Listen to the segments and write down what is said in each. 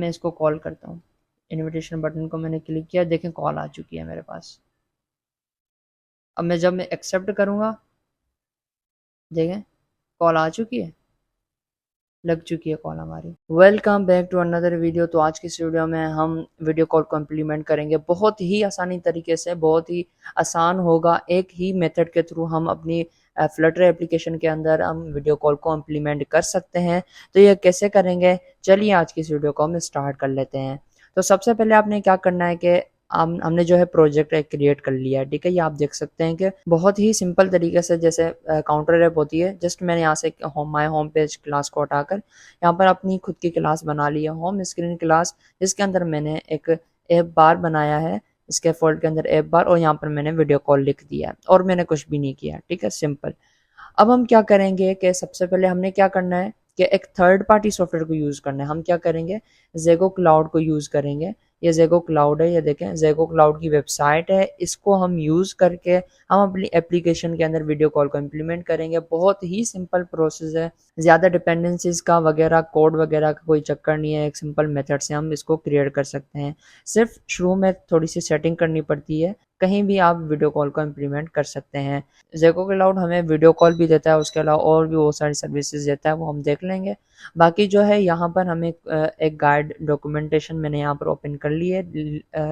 मैं इसको कॉल करता हूँ। इनविटेशन बटन को मैंने क्लिक किया, देखें कॉल आ चुकी है मेरे पास। अब जब मैं एक्सेप्ट करूँगा, देखें कॉल आ चुकी है, लग चुकी है कॉल हमारी। Welcome back to another video. तो आज की इस वीडियो में हम वीडियो कॉल को इम्प्लीमेंट करेंगे बहुत ही आसानी तरीके से, बहुत ही आसान होगा। एक ही मेथड के थ्रू हम अपनी फ्लटर एप्लीकेशन के अंदर हम वीडियो कॉल को इम्प्लीमेंट कर सकते हैं। तो ये कैसे करेंगे, चलिए आज की इस वीडियो को हम स्टार्ट कर लेते हैं। तो सबसे पहले आपने क्या करना है कि हमने जो है प्रोजेक्ट एक क्रिएट कर लिया है, ठीक है। ये आप देख सकते हैं कि बहुत ही सिंपल तरीके से, जैसे काउंटर ऐप होती है, जस्ट मैंने यहाँ से माय होम पेज क्लास को हटाकर यहाँ पर अपनी खुद की क्लास बना ली है, होम स्क्रीन क्लास, जिसके अंदर मैंने एक ऐप बार बनाया है, इसके फोल्ड के अंदर ऐप बार, और यहाँ पर मैंने वीडियो कॉल लिख दिया है और मैंने कुछ भी नहीं किया, ठीक है, सिंपल। अब हम क्या करेंगे कि सबसे पहले हमने क्या करना है कि एक थर्ड पार्टी सॉफ्टवेयर को यूज़ करना है। हम क्या करेंगे, जेगो क्लाउड को यूज़ करेंगे। ये जेगो क्लाउड है, ये देखें जेगो क्लाउड की वेबसाइट है। इसको हम यूज़ करके हम अपनी एप्लीकेशन के अंदर वीडियो कॉल को इम्प्लीमेंट करेंगे। बहुत ही सिंपल प्रोसेस है, ज़्यादा डिपेंडेंसीज का वगैरह, कोड वगैरह का कोई चक्कर नहीं है। एक सिंपल मेथड से हम इसको क्रिएट कर सकते हैं। सिर्फ शुरू में थोड़ी सी सेटिंग करनी पड़ती है, कहीं भी आप वीडियो कॉल को इम्प्लीमेंट कर सकते हैं। जेगो क्लाउड हमें वीडियो कॉल भी देता है, उसके अलावा और भी बहुत सारी सर्विसेज देता है, वो हम देख लेंगे। बाकी जो है यहाँ पर हमें एक गाइड डॉक्यूमेंटेशन मैंने यहाँ पर ओपन कर ली है।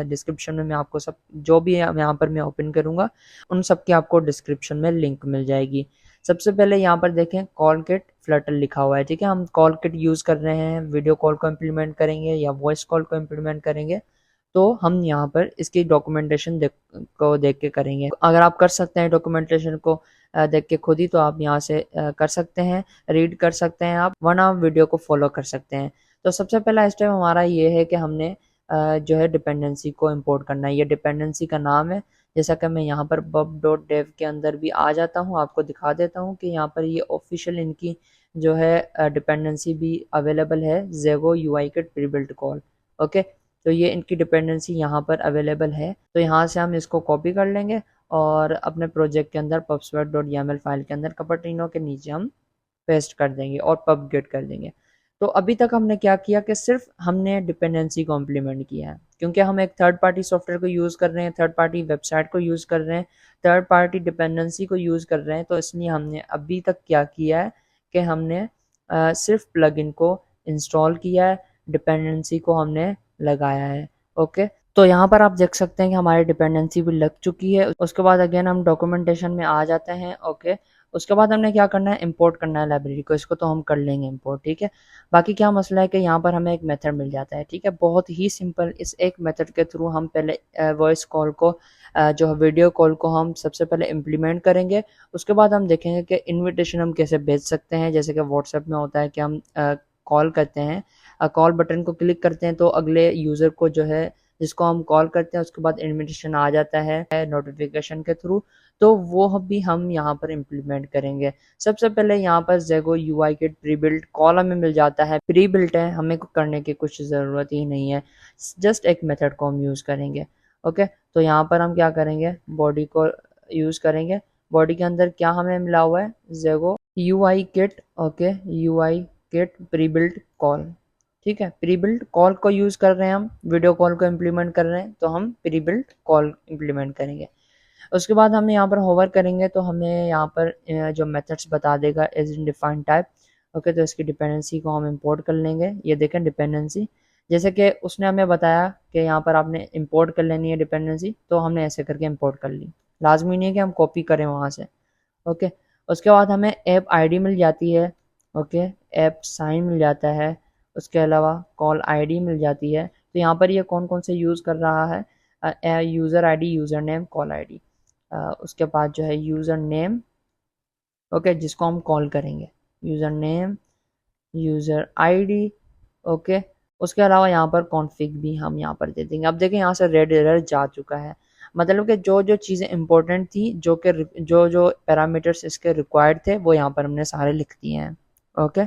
डिस्क्रिप्शन में मैं आपको सब जो भी है यहाँ पर मैं ओपन करूँगा, उन सब की आपको डिस्क्रिप्शन में लिंक मिल जाएगी। सबसे पहले यहाँ पर देखें कॉल किट फ्लटर लिखा हुआ है, ठीक है। हम कॉल किट यूज़ कर रहे हैं, वीडियो कॉल को इम्प्लीमेंट करेंगे या वॉइस कॉल को इम्प्लीमेंट करेंगे, तो हम यहाँ पर इसकी डॉक्यूमेंटेशन देख के करेंगे। अगर आप कर सकते हैं डॉक्यूमेंटेशन को देख के खुद ही, तो आप यहाँ से कर सकते हैं, रीड कर सकते हैं आप, वरना आप वीडियो को फॉलो कर सकते हैं। तो सबसे पहला स्टेप हमारा ये है कि हमने जो है डिपेंडेंसी को इंपोर्ट करना है। ये डिपेंडेंसी का नाम है, जैसा कि मैं यहाँ पर bub.dev के अंदर भी आ जाता हूँ, आपको दिखा देता हूँ कि यहाँ पर ये ऑफिशियल इनकी जो है डिपेंडेंसी भी अवेलेबल है, जेगो UI kit prebuilt call, okay. तो ये इनकी डिपेंडेंसी यहाँ पर अवेलेबल है। तो यहाँ से हम इसको कॉपी कर लेंगे और अपने प्रोजेक्ट के अंदर pubswed.yaml फाइल के अंदर कपटिनो के नीचे हम पेस्ट कर देंगे और पब गेट कर देंगे। तो अभी तक हमने क्या किया कि सिर्फ हमने डिपेंडेंसी को इम्प्लीमेंट किया है, क्योंकि हम एक थर्ड पार्टी सॉफ्टवेयर को यूज़ कर रहे हैं, थर्ड पार्टी वेबसाइट को यूज़ कर रहे हैं, थर्ड पार्टी डिपेंडेंसी को यूज़ कर रहे हैं। तो इसलिए हमने अभी तक क्या किया है कि हमने सिर्फ प्लगइन को इंस्टॉल किया है, डिपेंडेंसी को हमने लगाया है, ओके। तो यहाँ पर आप देख सकते हैं कि हमारी डिपेंडेंसी भी लग चुकी है। उसके बाद अगेन हम डॉक्यूमेंटेशन में आ जाते हैं, ओके। उसके बाद हमने क्या करना है, इंपोर्ट करना है लाइब्रेरी को, इसको तो हम कर लेंगे इंपोर्ट, ठीक है। बाकी क्या मसला है कि यहाँ पर हमें एक मेथड मिल जाता है, ठीक है, बहुत ही सिंपल। इस एक मेथड के थ्रू हम पहले वॉइस कॉल को जो है वीडियो कॉल को हम सबसे पहले इम्प्लीमेंट करेंगे। उसके बाद हम देखेंगे कि इन्विटेशन हम कैसे भेज सकते हैं। जैसे कि व्हाट्सएप में होता है कि हम कॉल करते हैं, कॉल बटन को क्लिक करते हैं, तो अगले यूज़र को जो है जिसको हम कॉल करते हैं, उसके बाद इन्विटेशन आ जाता है नोटिफिकेशन के थ्रू। तो वो भी हम यहाँ पर इम्प्लीमेंट करेंगे। सबसे पहले यहाँ पर जेगो UI kit pre built call हमें मिल जाता है, प्री बिल्ट है, हमें करने की कुछ ज़रूरत ही नहीं है, जस्ट एक मेथड को हम यूज़ करेंगे, ओके। तो यहाँ पर हम क्या करेंगे, बॉडी को यूज़ करेंगे। बॉडी के अंदर क्या हमें मिला हुआ है, जेगो UI kit, okay, UI kit pre built call, ठीक है। प्री बिल्ट कॉल को यूज़ कर रहे हैं, हम वीडियो कॉल को इम्प्लीमेंट कर रहे हैं, तो हम प्री बिल्ट कॉल इम्प्लीमेंट करेंगे। उसके बाद हम यहाँ पर होवर करेंगे तो हमें यहाँ पर जो मेथड्स बता देगा as in defined type, okay. तो इसकी डिपेंडेंसी को हम इंपोर्ट कर लेंगे। ये देखें डिपेंडेंसी, जैसे कि उसने हमें बताया कि यहाँ पर आपने इंपोर्ट कर लेनी है डिपेंडेंसी, तो हमने ऐसे करके इंपोर्ट कर ली। लाजमी नहीं है कि हम कॉपी करें वहाँ से, ओके। उसके बाद हमें ऐप ID मिल जाती है, ओके, ऐप साइन मिल जाता है, उसके अलावा कॉल ID मिल जाती है। तो यहाँ पर ये कौन कौन से यूज़ कर रहा है, user ID, user name, call ID। उसके बाद जो है यूज़र नेम, ओके, जिसको हम कॉल करेंगे, user name, user ID, okay. उसके अलावा यहाँ पर कॉन्फ़िग भी हम यहाँ पर दे देंगे। अब देखें यहाँ से रेड एरर जा चुका है, मतलब कि जो जो चीज़ें इंपॉर्टेंट थी, जो जो पैरामीटर्स इसके रिक्वायर्ड थे, वो यहाँ पर हमने सारे लिख दिए हैं, ओके।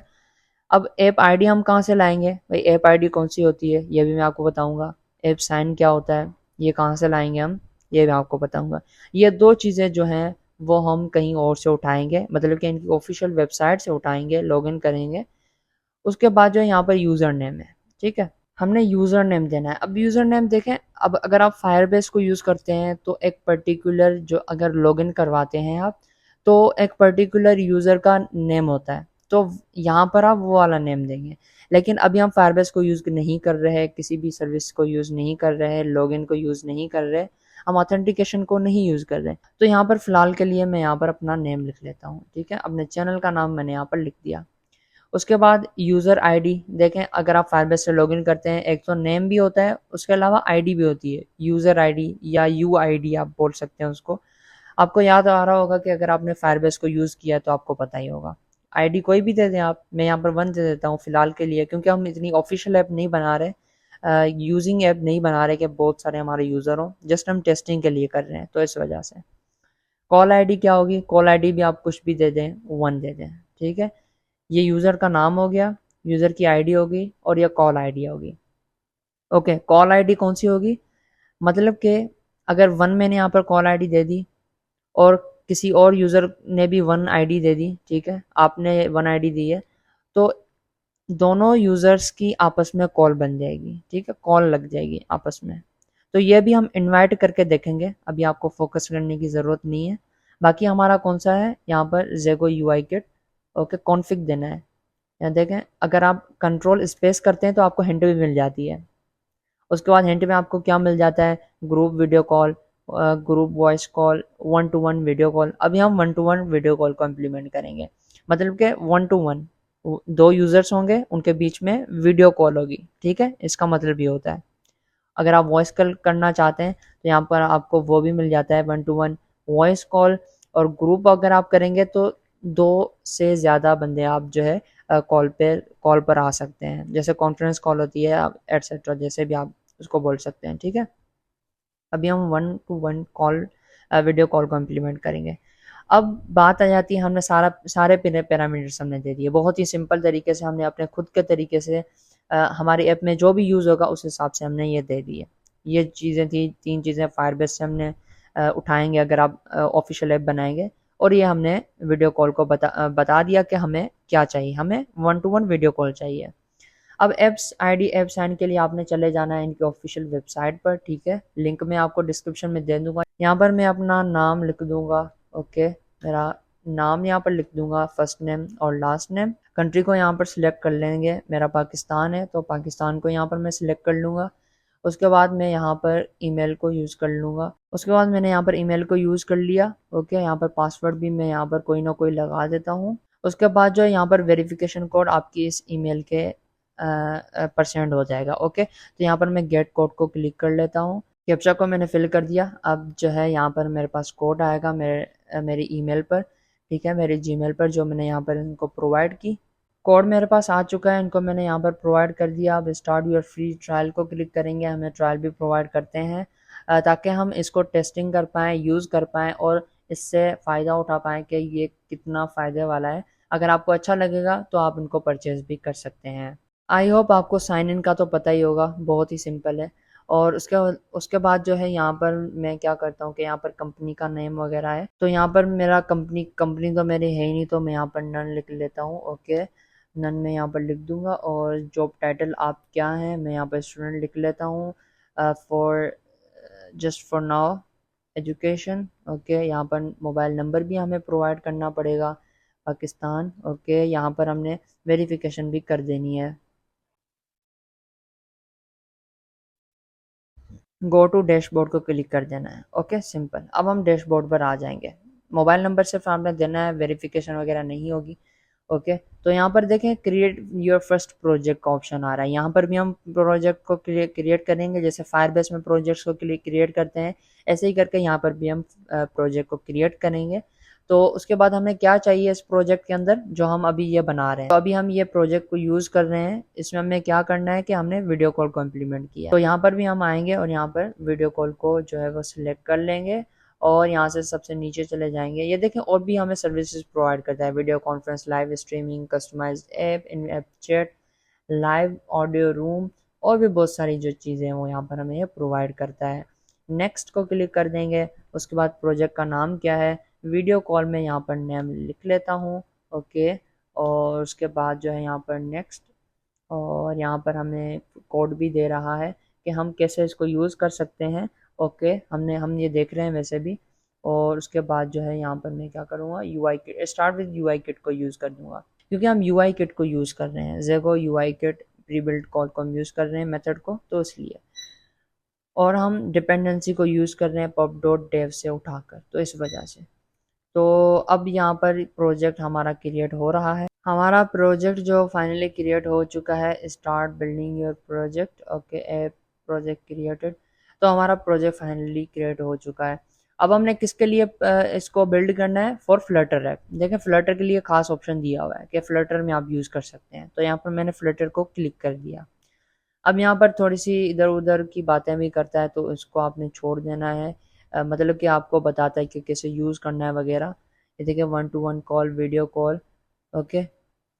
अब ऐप ID हम कहाँ से लाएंगे भाई, ऐप ID कौन सी होती है ये भी मैं आपको बताऊंगा। ऐप साइन क्या होता है, ये कहाँ से लाएंगे हम, ये भी आपको बताऊंगा। ये दो चीज़ें जो हैं वो हम कहीं और से उठाएंगे, मतलब कि इनकी ऑफिशियल वेबसाइट से उठाएंगे, लॉगिन करेंगे। उसके बाद जो है यहाँ पर यूज़र नेम है, ठीक है। हमने यूज़र नेम देना है। अब यूज़र नेम देखें, अब अगर आप फायरबेस को यूज़ करते हैं तो एक पर्टिकुलर जो अगर लॉगिन करवाते हैं आप, तो एक पर्टिकुलर यूज़र का नेम होता है, तो यहाँ पर आप वो वाला नेम देंगे। लेकिन अभी हम फायरबेस को यूज़ नहीं कर रहे हैं, किसी भी सर्विस को यूज़ नहीं कर रहे हैं, लॉगिन को यूज़ नहीं कर रहे, हम ऑथेंटिकेशन को नहीं यूज़ कर रहे, तो यहाँ पर फ़िलहाल के लिए मैं यहाँ पर अपना नेम लिख लेता हूँ। ठीक है, अपने चैनल का नाम मैंने यहाँ पर लिख दिया। उसके बाद यूज़र आईडी देखें, अगर आप फायरबेस से लॉगिन करते हैं, एक तो नेम भी होता है, उसके अलावा आईडी भी होती है, यूज़र आईडी या यू आईडी आप बोल सकते हैं उसको। आपको याद आ रहा होगा कि अगर आपने फायरबेस को यूज़ किया है तो आपको पता ही होगा। आईडी कोई भी दे दें आप, मैं यहाँ पर 1 दे देता हूँ फ़िलहाल के लिए, क्योंकि हम इतनी ऑफिशियल ऐप नहीं बना रहे, यूजिंग ऐप नहीं बना रहे कि बहुत सारे हमारे यूज़र हों, जस्ट हम टेस्टिंग के लिए कर रहे हैं, तो इस वजह से। कॉल आईडी क्या होगी, कॉल आईडी भी आप कुछ भी दे दें, 1 दे दें। ठीक है, ये यूज़र का नाम हो गया, यूज़र की आईडी होगी, और ये कॉल आईडी होगी। ओके, कॉल आईडी कौन सी होगी, मतलब कि अगर 1 मैंने यहाँ पर कॉल आईडी दे दी और किसी और यूज़र ने भी 1 आईडी दे दी, ठीक है, आपने 1 आईडी दी है, तो दोनों यूज़र्स की आपस में कॉल बन जाएगी। ठीक है, कॉल लग जाएगी आपस में। तो ये भी हम इनवाइट करके देखेंगे, अभी आपको फोकस करने की ज़रूरत नहीं है। बाकी हमारा कौन सा है यहाँ पर, ज़ेगो यूआई किट। ओके, कॉन्फ़िग देना है। यहाँ देखें, अगर आप कंट्रोल स्पेस करते हैं तो आपको हिंट भी मिल जाती है। उसके बाद हिंट में आपको क्या मिल जाता है, group video call, group voice call, 1 to 1 video call. अभी हम 1 टू 1 वीडियो कॉल को इम्प्लीमेंट करेंगे, मतलब कि 1 टू 1 2 यूज़र्स होंगे, उनके बीच में वीडियो कॉल होगी। ठीक है, इसका मतलब ये होता है। अगर आप वॉइस कॉल करना चाहते हैं तो यहाँ पर आपको वो भी मिल जाता है, 1 टू 1 वॉइस कॉल। और ग्रुप अगर आप करेंगे तो 2 से ज़्यादा बंदे आप जो है कॉल पर आ सकते हैं, जैसे कॉन्फ्रेंस कॉल होती है एटसेट्रा, जैसे भी आप उसको बोल सकते हैं। ठीक है, अभी हम 1 टू 1 कॉल वीडियो कॉल को इम्प्लीमेंट करेंगे। अब बात आ जाती है, हमने सारे पैरामीटर्स हमने दे दिए, बहुत ही सिंपल तरीके से हमने अपने खुद के तरीके से हमारी ऐप में जो भी यूज़ होगा उस हिसाब से हमने ये दे दिए। ये चीज़ें थी, 3 चीज़ें फायरबेस से हमने उठाएंगे अगर आप ऑफिशियल ऐप बनाएंगे। और ये हमने वीडियो कॉल को बता दिया कि हमें क्या चाहिए, हमें 1 टू 1 वीडियो कॉल चाहिए। अब एप्स आईडी ऐप साइन के लिए आपने चले जाना है इनकी ऑफिशियल वेबसाइट पर। ठीक है, लिंक मैं आपको डिस्क्रिप्शन में दे दूंगा। यहाँ पर मैं अपना नाम लिख दूंगा। ओके, मेरा नाम यहाँ पर लिख दूंगा, फर्स्ट नेम और लास्ट नेम। कंट्री को यहाँ पर सिलेक्ट कर लेंगे, मेरा पाकिस्तान है तो पाकिस्तान को यहाँ पर मैं सिलेक्ट कर लूँगा। उसके बाद मैं यहाँ पर ईमेल को यूज़ कर लूँगा। उसके बाद मैंने यहाँ पर ईमेल को यूज़ कर लिया। ओके, यहाँ पर पासवर्ड भी मैं यहाँ पर कोई ना कोई लगा देता हूँ। उसके बाद जो है यहाँ पर वेरिफिकेशन कोड आपकी इस ईमेल के परसेंट हो जाएगा। ओके, तो यहाँ पर मैं गेट कोड को क्लिक कर लेता हूँ। कैप्चा को मैंने फिल कर दिया। अब जो है यहाँ पर मेरे पास कोड आएगा मेरी ईमेल पर। ठीक है, मेरी जीमेल पर, जो मैंने यहाँ पर इनको प्रोवाइड की। कोड मेरे पास आ चुका है, इनको मैंने यहाँ पर प्रोवाइड कर दिया। अब स्टार्ट योर फ्री ट्रायल को क्लिक करेंगे, हमें ट्रायल भी प्रोवाइड करते हैं ताकि हम इसको टेस्टिंग कर पाएँ, यूज़ कर पाएँ और इससे फ़ायदा उठा पाएँ कि ये कितना फ़ायदे वाला है। अगर आपको अच्छा लगेगा तो आप इनको परचेज़ भी कर सकते हैं। आई होप आपको साइन इन का तो पता ही होगा, बहुत ही सिंपल है। और उसके बाद जो है यहाँ पर मैं क्या करता हूँ कि यहाँ पर कंपनी का नेम वगैरह है, तो यहाँ पर मेरा कंपनी तो मेरी है ही नहीं, तो मैं यहाँ पर नन लिख लेता हूँ। ओके, नन में यहाँ पर लिख दूंगा। और जॉब टाइटल आप क्या हैं, मैं यहाँ पर स्टूडेंट लिख लेता हूँ। For just for now education. Okay, यहाँ पर मोबाइल नंबर भी हमें प्रोवाइड करना पड़ेगा, पाकिस्तान। ओके, यहाँ पर हमने वेरिफिकेशन भी कर देनी है। गो टू डैशबोर्ड को क्लिक कर देना है। Okay, simple. अब हम डैशबोर्ड पर आ जाएंगे। मोबाइल नंबर सिर्फ आपने देना है, वेरिफिकेशन वगैरह नहीं होगी। ओके, तो यहाँ पर देखें क्रिएट योर फर्स्ट प्रोजेक्ट का ऑप्शन आ रहा है। यहाँ पर भी हम प्रोजेक्ट को क्रिएट करेंगे, जैसे फायरबेस में प्रोजेक्ट्स को क्रिएट करते हैं, ऐसे ही करके यहाँ पर भी हम प्रोजेक्ट को क्रिएट करेंगे। तो उसके बाद हमें क्या चाहिए इस प्रोजेक्ट के अंदर, जो हम अभी ये बना रहे हैं। तो अभी हम ये प्रोजेक्ट को यूज़ कर रहे हैं, इसमें हमें क्या करना है कि हमने वीडियो कॉल को इम्प्लीमेंट किया। तो यहाँ पर भी हम आएंगे और यहाँ पर वीडियो कॉल को जो है वो सिलेक्ट कर लेंगे और यहाँ से सबसे नीचे चले जाएंगे। ये देखें, और भी हमें सर्विसेज प्रोवाइड करता है, video conference, live streaming, customized app, in app chat, live audio room, और भी बहुत सारी जो चीज़ें हैं वो यहाँ पर हमें ये प्रोवाइड करता है। नेक्स्ट को क्लिक कर देंगे। उसके बाद प्रोजेक्ट का नाम क्या है, वीडियो कॉल में यहाँ पर नेम लिख लेता हूँ। ओके, और उसके बाद जो है यहाँ पर नेक्स्ट। और यहाँ पर हमें कोड भी दे रहा है कि हम कैसे इसको यूज़ कर सकते हैं। ओके, हम ये देख रहे हैं वैसे भी। और उसके बाद जो है यहाँ पर मैं क्या करूँगा, UI kit, start with UI kit को यूज़ कर दूँगा, क्योंकि हम यूआई किट को यूज़ कर रहे हैं, Zego UI kit pre build call को हम यूज़ कर रहे हैं मेथड को, तो इसलिए। और हम डिपेंडेंसी को यूज़ कर रहे हैं पब डॉट डेव से उठाकर, तो इस वजह से। तो अब यहाँ पर प्रोजेक्ट हमारा क्रिएट हो रहा है। हमारा प्रोजेक्ट जो फाइनली क्रिएट हो चुका है, start building your project. Okay, app project created. तो हमारा प्रोजेक्ट फाइनली क्रिएट हो चुका है। अब हमने किसके लिए इसको बिल्ड करना है, फॉर फ्लटर ऐप। देखें, फ्लटर के लिए खास ऑप्शन दिया हुआ है कि फ्लटर में आप यूज़ कर सकते हैं, तो यहाँ पर मैंने फ्लटर को क्लिक कर दिया। अब यहाँ पर थोड़ी सी इधर उधर की बातें भी करता है, तो इसको आपने छोड़ देना है। मतलब कि आपको बताता है कि कैसे यूज़ करना है वगैरह। ये देखिए, 1-to-1 call, video call. Okay,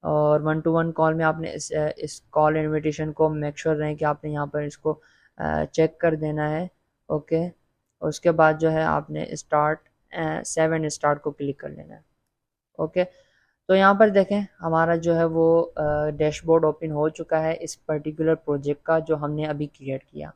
और 1-to-1 कॉल में आपने इस कॉल इनविटेशन को मेक श्योर रहें कि आपने यहाँ पर इसको चेक कर देना है। ओके, उसके बाद जो है आपने स्टार्ट, सेव एंड स्टार्ट को क्लिक कर लेना है। ओके, तो यहाँ पर देखें, हमारा जो है वो डैशबोर्ड ओपन हो चुका है इस पर्टिकुलर प्रोजेक्ट का, जो हमने अभी क्रिएट किया।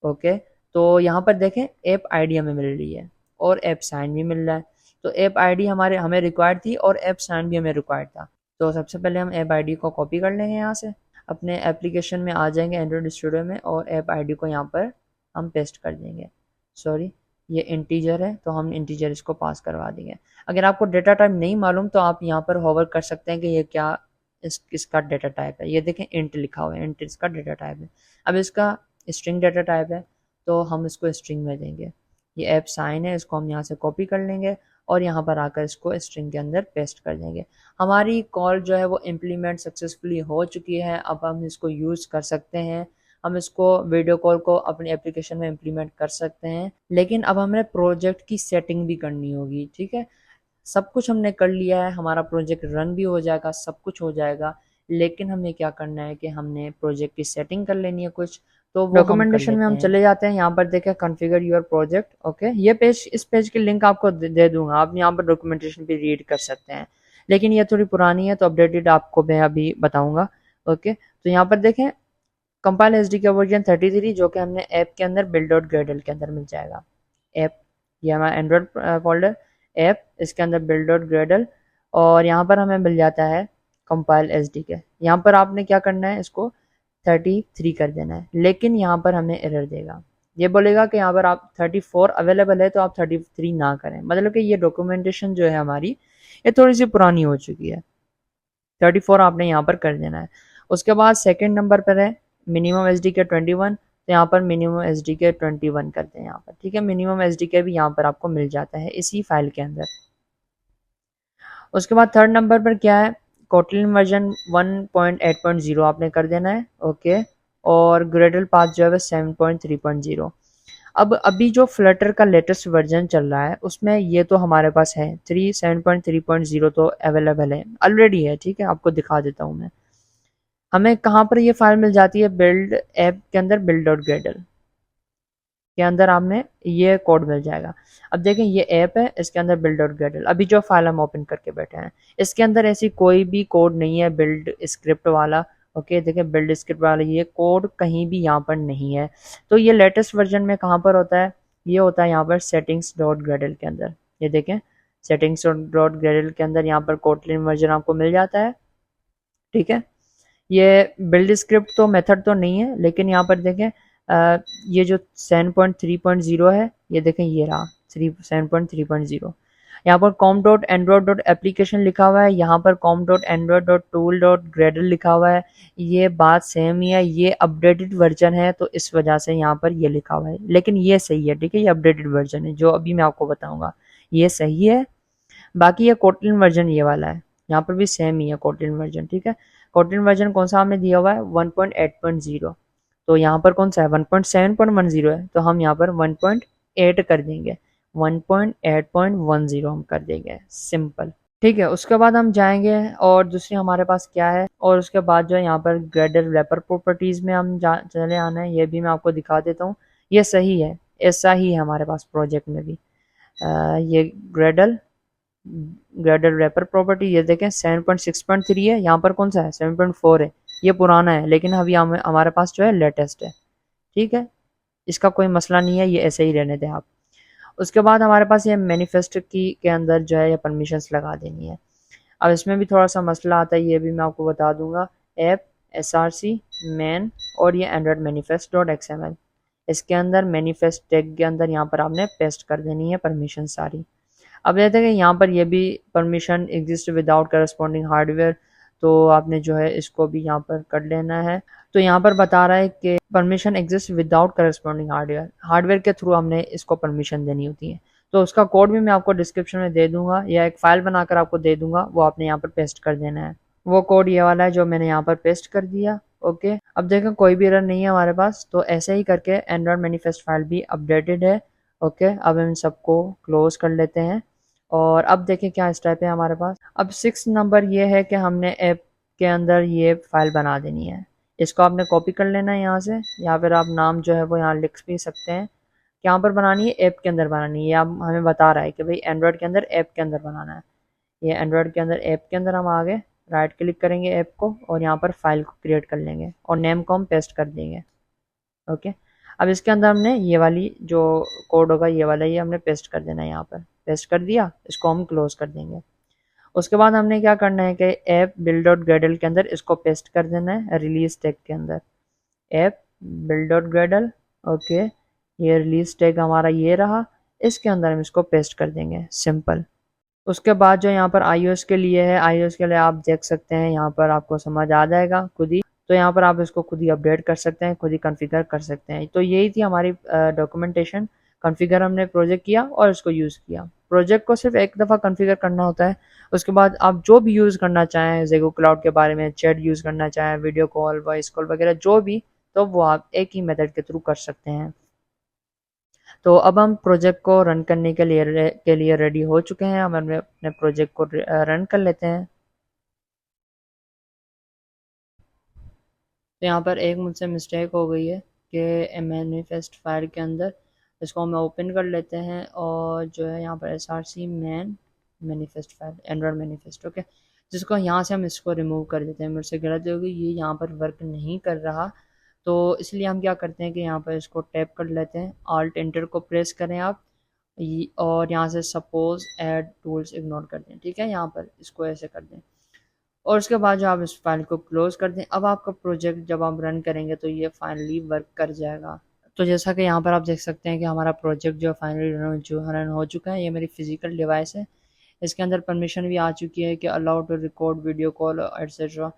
ओके, तो यहाँ पर देखें, ऐप आईडी हमें मिल रही है और ऐप साइन भी मिल रहा है। तो ऐप आईडी हमें रिक्वायर्ड थी और ऐप साइन भी हमें रिक्वायर्ड था। तो सबसे पहले हम ऐप आईडी को कॉपी कर लेंगे, यहाँ से अपने एप्लीकेशन में आ जाएंगे, एंड्रॉइड स्टूडियो में, और ऐप आईडी को यहाँ पर हम पेस्ट कर देंगे। सॉरी, ये इंटीजर है, तो हम इंटीजर इसको पास करवा देंगे। अगर आपको डेटा टाइप नहीं मालूम तो आप यहाँ पर होवर कर सकते हैं कि ये क्या इसका डेटा टाइप है। ये देखें, इंट लिखा हुआ है, इंट इसका डेटा टाइप है। अब इसका स्ट्रिंग डेटा टाइप है, तो हम इसको स्ट्रिंग में देंगे। ये ऐप साइन है, इसको हम यहाँ से कॉपी कर लेंगे और यहाँ पर आकर इसको स्ट्रिंग के अंदर पेस्ट कर देंगे। हमारी कॉल जो है वो इम्प्लीमेंट सक्सेसफुली हो चुकी है। अब हम इसको यूज़ कर सकते हैं, हम इसको वीडियो कॉल को अपनी एप्लीकेशन में इम्प्लीमेंट कर सकते हैं। लेकिन अब हमें प्रोजेक्ट की सेटिंग भी करनी होगी, ठीक है। सब कुछ हमने कर लिया है, हमारा प्रोजेक्ट रन भी हो जाएगा, सब कुछ हो जाएगा, लेकिन हमें क्या करना है कि हमने प्रोजेक्ट की सेटिंग कर लेनी है कुछ, तो वो डॉक्यूमेंटेशन में हम चले जाते हैं। यहाँ पर देखें, कॉन्फ़िगर योर प्रोजेक्ट। ओके, ये पेज, इस पेज की लिंक आपको दे दूंगा, आप यहाँ पर डॉक्यूमेंटेशन भी रीड कर सकते हैं, लेकिन ये थोड़ी पुरानी है, तो अपडेटेड आपको मैं अभी बताऊंगा। ओके, तो यहाँ पर देखें, कंपाइल एसडी का वर्जन 33, जो कि हमने ऐप के अंदर बिल्ड डॉट ग्रेडल के अंदर मिल जाएगा। ऐप, ये हमारा एंड्रॉयड फोल्डर, ऐप, इसके अंदर बिल्ड डॉट ग्रेडल, और यहाँ पर हमें मिल जाता है कंपाइल एसडी के। यहाँ पर आपने क्या करना है, इसको 33 कर देना है, लेकिन यहाँ पर हमें एरर देगा। ये बोलेगा कि यहाँ पर आप 34 अवेलेबल है, तो आप 33 ना करें। मतलब कि ये डॉक्यूमेंटेशन जो है हमारी, ये थोड़ी सी पुरानी हो चुकी है। 34 आपने यहाँ पर कर देना है। उसके बाद सेकंड नंबर पर है मिनिमम एच डी के 21, तो यहाँ पर मिनिमम एच डी के 21 करते हैं यहाँ पर, ठीक है। मिनिमम एच डी के भी यहाँ पर आपको मिल जाता है इसी फाइल के अंदर। उसके बाद थर्ड नंबर पर क्या है, कोटलिन वर्जन 1.8.0 आपने कर देना है। ओके, और ग्रेडल पाथ जो है 7.3.0। अब अभी जो फ्लटर का लेटेस्ट वर्जन चल रहा है उसमें ये तो हमारे पास है 7.3.0, तो अवेलेबल है, ऑलरेडी है, ठीक है। आपको दिखा देता हूँ मैं, हमें कहाँ पर ये फाइल मिल जाती है, बिल्ड ऐप के अंदर, बिल्ड डॉट ग्रेडल के अंदर आपने ये कोड मिल जाएगा। अब देखें, ये ऐप है, इसके अंदर बिल्ड डॉट ग्रेडल, अभी जो फाइल हम ओपन करके बैठे हैं, इसके अंदर ऐसी कोई भी कोड नहीं है बिल्ड स्क्रिप्ट वाला। ओके, देखें, बिल्ड स्क्रिप्ट वाला ये कोड कहीं भी यहाँ पर नहीं है। तो ये लेटेस्ट वर्जन में कहाँ पर होता है, ये होता है यहाँ पर सेटिंग्स डॉट ग्रेडल के अंदर। ये देखें, सेटिंग्स डॉट ग्रेडल के अंदर यहाँ पर कोटलिन वर्जन आपको मिल जाता है, ठीक है। ये बिल्ड स्क्रिप्ट तो मेथड तो नहीं है, लेकिन यहाँ पर देखें, ये जो 7.3.0 है, ये देखें, ये रहा 7.3.0। यहाँ पर com dot Android dot application लिखा हुआ है, यहाँ पर com dot Android dot tool dot Gradle लिखा हुआ है। ये बात सेम ही है, ये अपडेटेड वर्जन है, तो इस वजह से यहाँ पर ये लिखा हुआ है, लेकिन ये सही है, ठीक है। ये अपडेटेड वर्जन है, जो अभी मैं आपको बताऊंगा ये सही है। बाकी ये कोटलिन वर्जन ये वाला है, यहाँ पर भी सेम ही है कोटलिन वर्जन, ठीक है। कोटलिन वर्जन कौन सा हमने दिया हुआ है, 1.8.0, तो यहाँ पर कौन सा है, 1.7.10 है, तो हम यहाँ पर 1.8 कर देंगे, 1.8.10 हम कर देंगे, सिंपल, ठीक है। उसके बाद हम जाएंगे और दूसरी हमारे पास क्या है, और उसके बाद जो है यहाँ पर ग्रेडल रैपर प्रॉपर्टीज़ में हम चले आना है, ये भी मैं आपको दिखा देता हूँ। ये सही है, ऐसा ही है हमारे पास प्रोजेक्ट में भी। ये ग्रेडल रैपर प्रॉपर्टी, ये देखें 7.6.3 है, यहाँ पर कौन सा है 7.4 है, ये पुराना है, लेकिन अभी हमारे पास जो है लेटेस्ट है। ठीक है, इसका कोई मसला नहीं है, ये ऐसे ही रहने दें आप। उसके बाद हमारे पास ये मैनिफेस्ट की के अंदर जो है ये परमिशंस लगा देनी है। अब इसमें भी थोड़ा सा मसला आता है, ये भी मैं आपको बता दूंगा। ऐप src मैन और ये एंड्रॉयड मैनिफेस्ट डॉट XML, इसके अंदर मैनिफेस्ट टैग के अंदर यहाँ पर आपने पेस्ट कर देनी है परमिशन सारी। अब कहते हैं कि यहाँ पर ये भी permission exist without corresponding hardware, तो आपने जो है इसको भी यहाँ पर कर लेना है। तो यहाँ पर बता रहा है कि permission exist without corresponding hardware, hardware के थ्रू हमने इसको परमिशन देनी होती है। तो उसका कोड भी मैं आपको डिस्क्रिप्शन में दे दूंगा या एक फाइल बनाकर आपको दे दूंगा, वो आपने यहाँ पर पेस्ट कर देना है। वो कोड ये वाला है जो मैंने यहाँ पर पेस्ट कर दिया। ओके, अब देखें कोई भी एरर नहीं है हमारे पास, तो ऐसे ही करके एंड्रॉयड मैनिफेस्ट फाइल भी अपडेटेड है। ओके, अब हम सबको क्लोज कर लेते हैं और अब देखें क्या स्टेप है हमारे पास। अब 6 नंबर ये है कि हमने ऐप के अंदर ये फाइल बना देनी है। इसको आपने कॉपी कर लेना है यहाँ से, या फिर आप नाम जो है वो यहाँ लिख भी सकते हैं। यहाँ पर बनानी है, ऐप के अंदर बनानी है। ये आप हमें बता रहा है कि भाई एंड्रॉयड के अंदर ऐप के अंदर बनाना है। ये एंड्रॉयड के अंदर ऐप के अंदर हम आगे राइट क्लिक करेंगे ऐप को और यहाँ पर फाइल को क्रिएट कर लेंगे और नेम को हम पेस्ट कर देंगे। ओके, अब इसके अंदर हमने ये वाली जो कोड होगा ये वाला ये हमने पेस्ट कर देना है। यहाँ पर पेस्ट कर दिया, इसको हम क्लोज कर देंगे। उसके बाद हमने क्या करना है कि ऐप बिल्ड डॉट ग्रेडल के अंदर इसको पेस्ट कर देना है रिलीज टैग के अंदर। App build dot Gradle, okay, ये रिलीज टैग हमारा ये रहा, इसके अंदर हम इसको पेस्ट कर देंगे, सिंपल। उसके बाद जो यहाँ पर iOS के लिए है, iOS के लिए आप देख सकते हैं, यहाँ पर आपको समझ आ जाएगा खुद ही। तो यहाँ पर आप इसको खुद ही अपडेट कर सकते हैं, खुद ही कॉन्फ़िगर कर सकते हैं। तो यही थी हमारी डॉक्यूमेंटेशन। कॉन्फ़िगर हमने प्रोजेक्ट किया और इसको यूज़ किया। प्रोजेक्ट को सिर्फ एक दफ़ा कॉन्फ़िगर करना होता है, उसके बाद आप जो भी यूज़ करना चाहें, ज़ेगो क्लाउड के बारे में चैट यूज़ करना चाहें, वीडियो कॉल, वॉइस कॉल वगैरह जो भी, तो वो आप एक ही मेथड के थ्रू कर सकते हैं। तो अब हम प्रोजेक्ट को रन करने के लिए रेडी हो चुके हैं। हम अपने प्रोजेक्ट को रन कर लेते हैं। तो यहाँ पर एक मुझसे मिस्टेक हो गई है कि मैनिफेस्ट फाइल के अंदर, इसको हम ओपन कर लेते हैं और जो है यहाँ पर src man manifest file Android manifest, okay, जिसको यहाँ से हम इसको रिमूव कर देते हैं। मेरे से गलती होगी, ये यहाँ पर वर्क नहीं कर रहा, तो इसलिए हम क्या करते हैं कि यहाँ पर इसको टैप कर लेते हैं, ऑल्ट एंटर को प्रेस करें आप, और यहाँ से सपोज ऐड टूल्स इग्नोर कर दें। ठीक है, यहाँ पर इसको ऐसे कर दें और उसके बाद जो आप इस फाइल को क्लोज कर दें। अब आपका प्रोजेक्ट जब आप रन करेंगे तो ये फाइनली वर्क कर जाएगा। तो जैसा कि यहाँ पर आप देख सकते हैं कि हमारा प्रोजेक्ट जो फाइनली रन हो चुका है। ये मेरी फिजिकल डिवाइस है, इसके अंदर परमिशन भी आ चुकी है कि allow to record video call etcetera.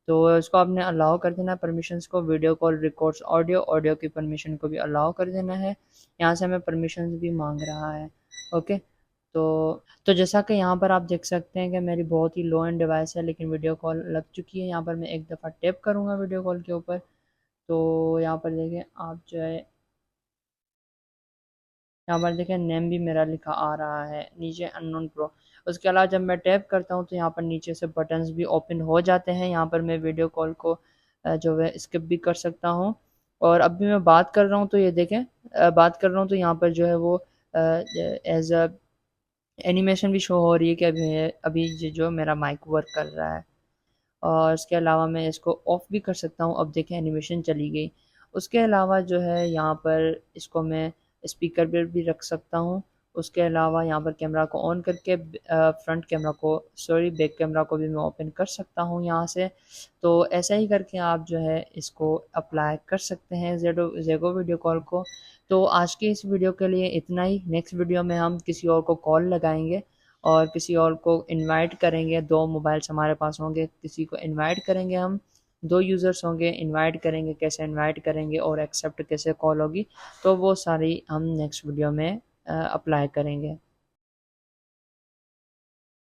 तो इसको आपने अलाउ कर देना है परमिशंस को, video call, records, audio, audio की परमिशन को भी अलाउ कर देना है। यहाँ से हमें परमिशन भी मांग रहा है। ओके, तो जैसा कि यहाँ पर आप देख सकते हैं कि मेरी बहुत ही लो एंड डिवाइस है, लेकिन वीडियो कॉल लग चुकी है। यहाँ पर मैं एक दफ़ा टैप करूँगा वीडियो कॉल के ऊपर, तो यहाँ पर देखें आप जो है, यहाँ पर देखें नेम भी मेरा लिखा आ रहा है नीचे, अननोन प्रो। उसके अलावा जब मैं टैप करता हूँ तो यहाँ पर नीचे से बटन्स भी ओपन हो जाते हैं। यहाँ पर मैं वीडियो कॉल को जो है स्किप भी कर सकता हूँ। और अभी मैं बात कर रहा हूँ तो ये देखें, बात कर रहा हूँ तो यहाँ पर जो है वो एज अ एनिमेशन भी शो हो रही है कि अभी अभी जो मेरा माइक वर्क कर रहा है। और इसके अलावा मैं इसको ऑफ़ भी कर सकता हूँ। अब देखें एनिमेशन चली गई। उसके अलावा जो है यहाँ पर इसको मैं स्पीकर पर भी रख सकता हूँ। उसके अलावा यहाँ पर कैमरा को ऑन करके फ्रंट कैमरा को, सॉरी, बैक कैमरा को भी मैं ओपन कर सकता हूँ यहाँ से। तो ऐसा ही करके आप जो है इसको अप्लाई कर सकते हैं ज़ेगो वीडियो कॉल को। तो आज की इस वीडियो के लिए इतना ही। नेक्स्ट वीडियो में हम किसी और को कॉल लगाएंगे और किसी और को इनवाइट करेंगे। 2 मोबाइल्स हमारे पास होंगे, किसी को इनवाइट करेंगे, हम 2 यूज़र्स होंगे, इनवाइट करेंगे, कैसे इनवाइट करेंगे और एक्सेप्ट कैसे कॉल होगी, तो वो सारी हम नेक्स्ट वीडियो में अप्लाई करेंगे।